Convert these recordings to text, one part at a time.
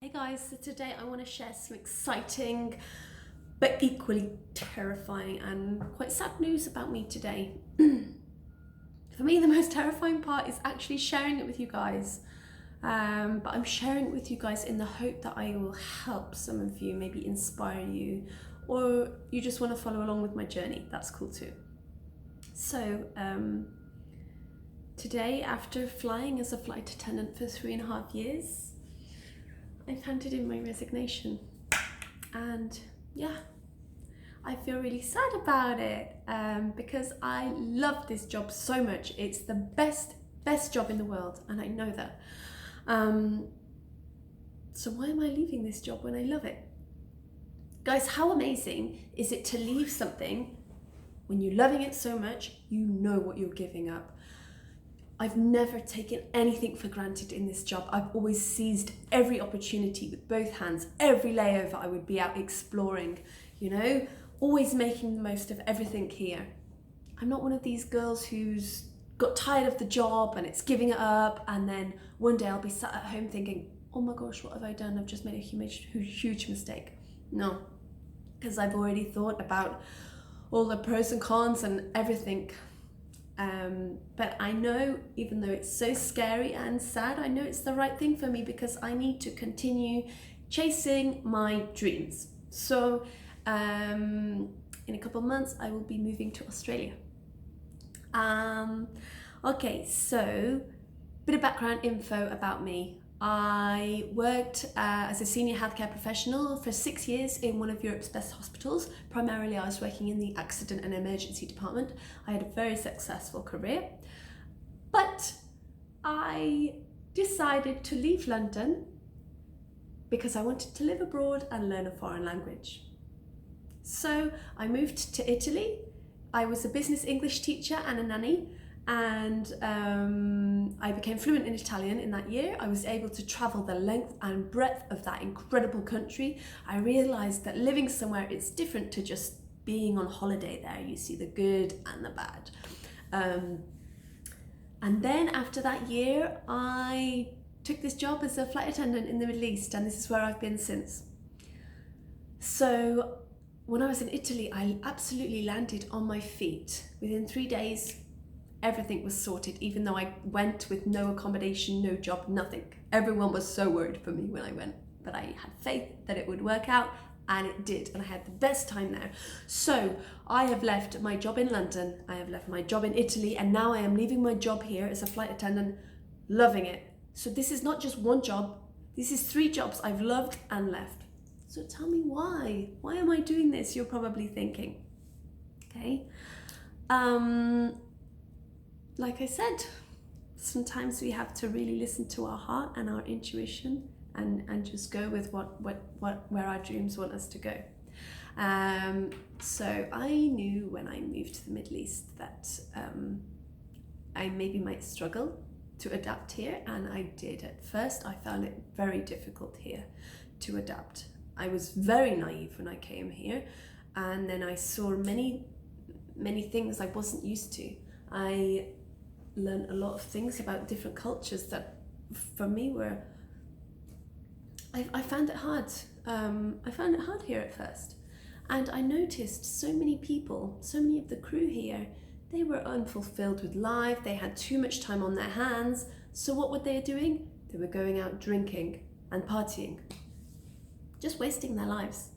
Hey guys, so today I want to share some exciting but equally terrifying and quite sad news about me today. For me, the most terrifying part is actually sharing it with you guys. But I'm sharing it with you guys in the hope that I will help some of you, maybe inspire you, or you just want to follow along with my journey. That's cool too. So, today, after flying as a flight attendant for 3.5 years, I've handed in my resignation, and yeah, I feel really sad about it because I love this job so much. It's the best job in the world, and I know that. So why am I leaving this job when I love it? Guys, how amazing is it to leave something when you're loving it so much, you know what you're giving up. I've never taken anything for granted in this job. I've always seized every opportunity with both hands. Every layover I would be out exploring, always making the most of everything here. I'm not one of these girls who's got tired of the job and it's giving it up, and then one day I'll be sat at home thinking, oh my gosh, what have I done? I've just made a huge mistake. No, because I've already thought about all the pros and cons and everything. But I know, even though it's so scary and sad, I know it's the right thing for me because I need to continue chasing my dreams. So in a couple of months, I will be moving to Australia. Okay, so bit of background info about me. I worked as a senior healthcare professional for 6 years in one of Europe's best hospitals. Primarily, I was working in the accident and emergency department. I had a very successful career, but I decided to leave London because I wanted to live abroad and learn a foreign language. So I moved to Italy. I was a business English teacher and a nanny, and I became fluent in Italian in that year. I was able to travel the length and breadth of that incredible country. I realized that living somewhere is different to just being on holiday there. You see the good and the bad. And then after that year, I took this job as a flight attendant in the Middle East, and this is where I've been since. So when I was in Italy, I absolutely landed on my feet. Within 3 days, everything was sorted, even though I went with no accommodation, no job, nothing. Everyone was so worried for me when I went, but I had faith that it would work out, and it did, and I had the best time there. So I have left my job in London, I have left my job in Italy, and now I am leaving my job here as a flight attendant, loving it. So this is not just one job, this is 3 jobs I've loved and left. So tell me why? Why am I doing this? You're probably thinking. Okay. Like I said, sometimes we have to really listen to our heart and our intuition and just go with where our dreams want us to go. So I knew when I moved to the Middle East that I maybe might struggle to adapt here, and I did. At first, I found it very difficult here to adapt. I was very naive when I came here, and then I saw many things I wasn't used to. I learned a lot of things about different cultures that for me were, I found it hard. I found it hard here at first. And I noticed so many people, so many of the crew here, they were unfulfilled with life. They had too much time on their hands. So what were they doing? They were going out drinking and partying, just wasting their lives.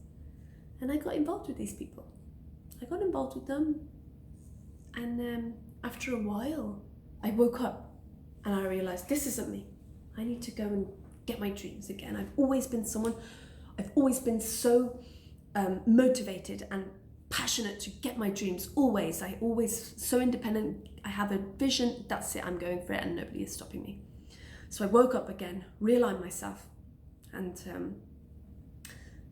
And I got involved with these people. I got involved with them. And after a while, I woke up and I realized this isn't me. I need to go and get my dreams again. I've always been so motivated and passionate to get my dreams, always. I always so independent. I have a vision, that's it, I'm going for it, and nobody is stopping me. So I woke up again, realigned myself, and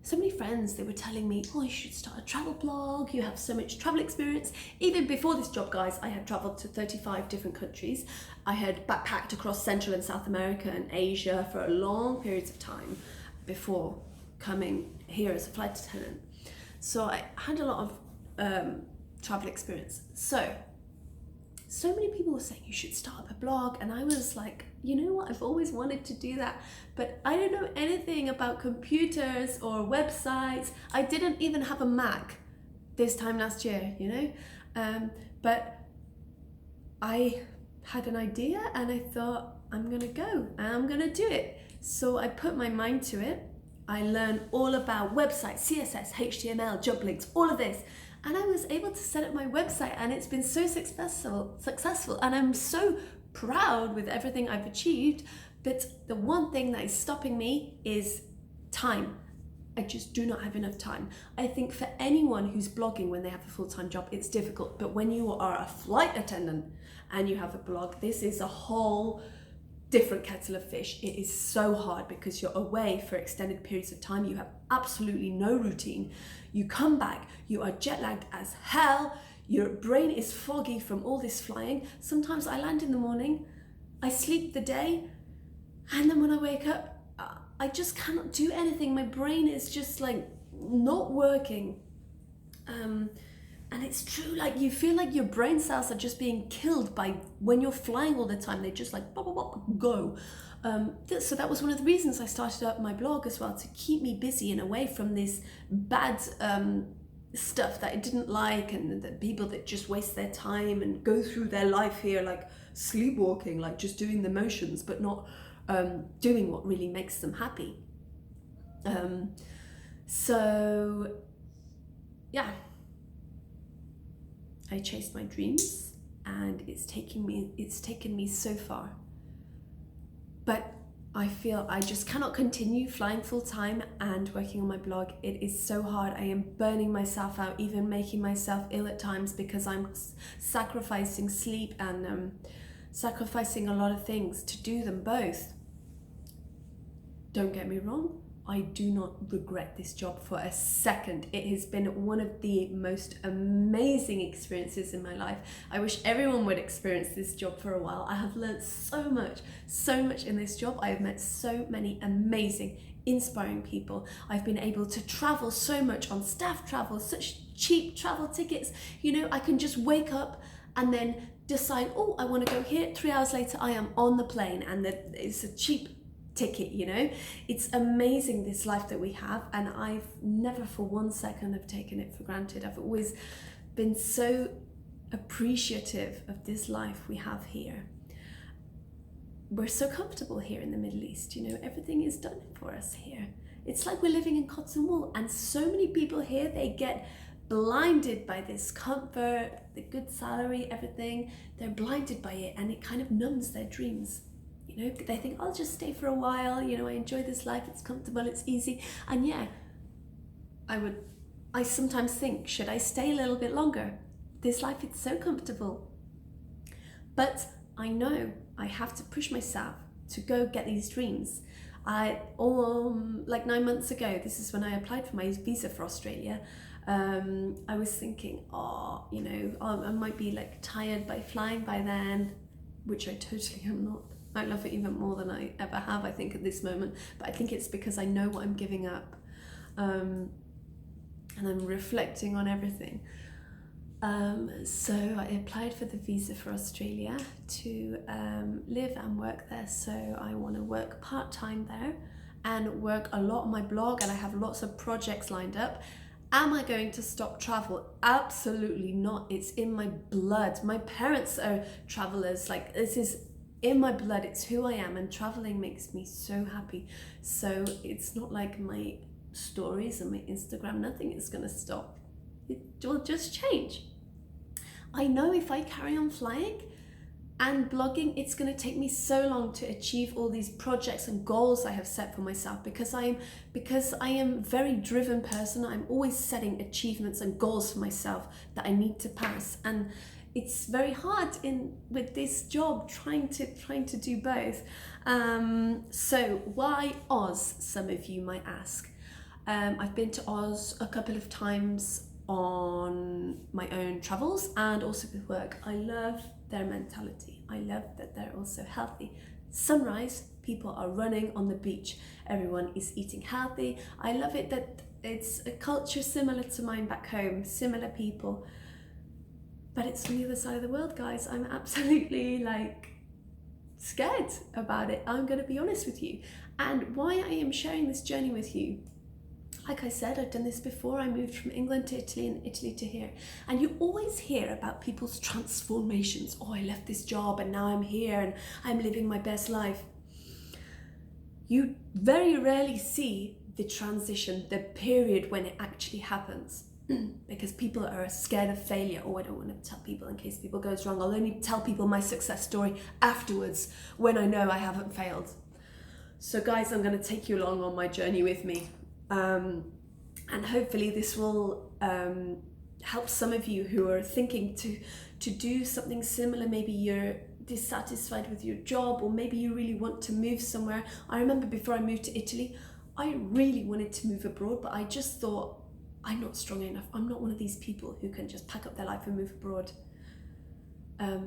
so many friends, they were telling me, oh, you should start a travel blog, you have so much travel experience. Even before this job, guys, I had traveled to 35 different countries. I had backpacked across Central and South America and Asia for long periods of time before coming here as a flight attendant. So I had a lot of travel experience. So many people were saying you should start up a blog, and I was like, you know what, I've always wanted to do that, but I don't know anything about computers or websites. I didn't even have a Mac this time last year, you know, but I had an idea and I thought, I'm gonna go and I'm gonna do it. So I put my mind to it. I learned all about websites, CSS, HTML, job links, all of this. And I was able to set up my website, and it's been so successful. And I'm so proud with everything I've achieved. But the one thing that is stopping me is time. I just do not have enough time. I think for anyone who's blogging when they have a full-time job, it's difficult. But when you are a flight attendant and you have a blog, this is a whole different kettle of fish. It is so hard because you're away for extended periods of time. You have absolutely no routine. You come back, you are jet lagged as hell. Your brain is foggy from all this flying. Sometimes I land in the morning, I sleep the day, and then when I wake up, I just cannot do anything. My brain is just like not working. And it's true, like you feel like your brain cells are just being killed by when you're flying all the time. They just like bop, bop, bop, go. So that was one of the reasons I started up my blog as well, to keep me busy and away from this bad stuff that I didn't like, and the people that just waste their time and go through their life here like sleepwalking, like just doing the motions but not doing what really makes them happy. So yeah, I chased my dreams, and it's taken me so far. But I feel I just cannot continue flying full time and working on my blog. It is so hard. I am burning myself out, even making myself ill at times, because I'm sacrificing sleep and sacrificing a lot of things to do them both. Don't get me wrong, I do not regret this job for a second. It has been one of the most amazing experiences in my life. I wish everyone would experience this job for a while. I have learned so much in this job. I have met so many amazing, inspiring people. I've been able to travel so much on staff travel, such cheap travel tickets. You know, I can just wake up and then decide, oh, I want to go here. 3 hours later, I am on the plane, and it's a cheap ticket, you know. It's amazing, this life that we have, and I've never for 1 second have taken it for granted. I've always been so appreciative of this life we have here. We're so comfortable here in the Middle East, you know, everything is done for us here. It's like we're living in cotton wool, and so many people here, they get blinded by this comfort, the good salary, everything. They're blinded by it, and it kind of numbs their dreams. You know, they think, I'll just stay for a while, you know, I enjoy this life, it's comfortable, it's easy. And yeah, I sometimes think, should I stay a little bit longer? This life, it's so comfortable. But I know I have to push myself to go get these dreams. Like 9 months ago, this is when I applied for my visa for Australia. I was thinking, you know, I might be like tired by flying by then, which I totally am not. I love it even more than I ever have, I think, at this moment. But I think it's because I know what I'm giving up, and I'm reflecting on everything. So I applied for the visa for Australia to live and work there. So I want to work part-time there and work a lot on my blog, and I have lots of projects lined up. Am I going to stop travel? Absolutely not. It's in my blood. My parents are travelers. Like, this is in my blood. It's who I am, and traveling makes me so happy. So it's not like my stories and my Instagram, nothing is gonna stop. It will just change. I know if I carry on flying and blogging, it's gonna take me so long to achieve all these projects and goals I have set for myself, because I am a very driven person. I'm always setting achievements and goals for myself that I need to pass, and it's very hard with this job trying to do both. So why Oz, some of you might ask. I've been to Oz a couple of times on my own travels and also with work. I love their mentality. I love that they're also healthy. Sunrise, people are running on the beach. Everyone is eating healthy. I love it that it's a culture similar to mine back home, similar people. But it's on the other side of the world, guys. I'm absolutely like scared about it. I'm going to be honest with you. And why I am sharing this journey with you, like I said, I've done this before. I moved from England to Italy and Italy to here. And you always hear about people's transformations. Oh, I left this job and now I'm here and I'm living my best life. You very rarely see the transition, the period when it actually happens. Because people are scared of failure. Oh, I don't want to tell people in case people goes wrong. I'll only tell people my success story afterwards when I know I haven't failed. So guys, I'm going to take you along on my journey with me. And hopefully this will help some of you who are thinking to do something similar. Maybe you're dissatisfied with your job, or maybe you really want to move somewhere. I remember before I moved to Italy, I really wanted to move abroad, but I just thought, I'm not strong enough. I'm not one of these people who can just pack up their life and move abroad.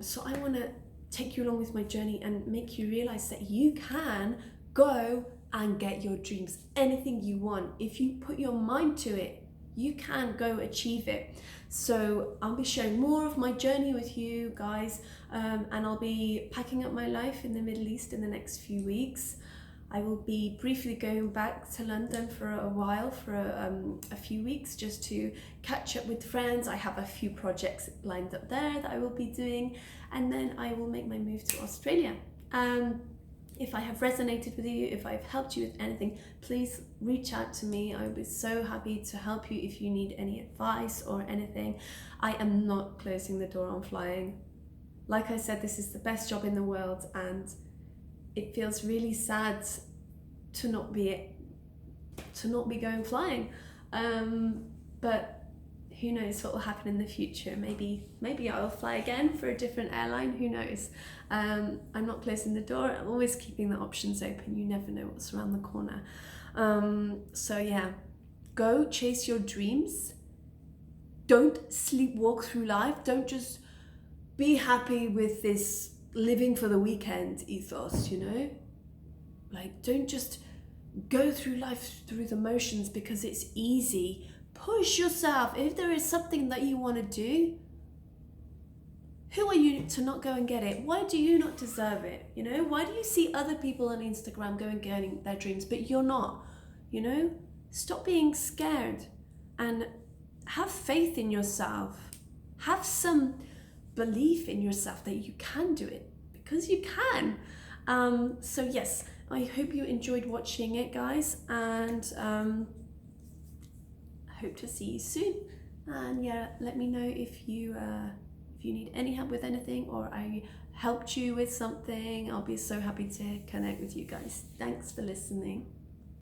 So I want to take you along with my journey and make you realize that you can go and get your dreams, anything you want. If you put your mind to it, you can go achieve it. So I'll be sharing more of my journey with you guys, and I'll be packing up my life in the Middle East in the next few weeks. I will be briefly going back to London for a while, for a few weeks, just to catch up with friends. I have a few projects lined up there that I will be doing, and then I will make my move to Australia. If I have resonated with you, if I've helped you with anything, please reach out to me. I would be so happy to help you if you need any advice or anything. I am not closing the door on flying. Like I said, this is the best job in the world, and it feels really sad to not be going flying. But who knows what will happen in the future? Maybe I'll fly again for a different airline, who knows? I'm not closing the door. I'm always keeping the options open. You never know what's around the corner. So yeah, go chase your dreams. Don't sleepwalk through life. Don't just be happy with this living for the weekend ethos, you know? Like, don't just go through life through the motions because it's easy. Push yourself. If there is something that you want to do, who are you to not go and get it? Why do you not deserve it? You know, why do you see other people on Instagram go and getting their dreams, but you're not? You know, stop being scared and have faith in yourself. Have some belief in yourself that you can do it, because you can. So yes, I hope you enjoyed watching it, guys, and I hope to see you soon. And yeah, let me know if you need any help with anything, or I helped you with something. I'll be so happy to connect with you guys. Thanks for listening.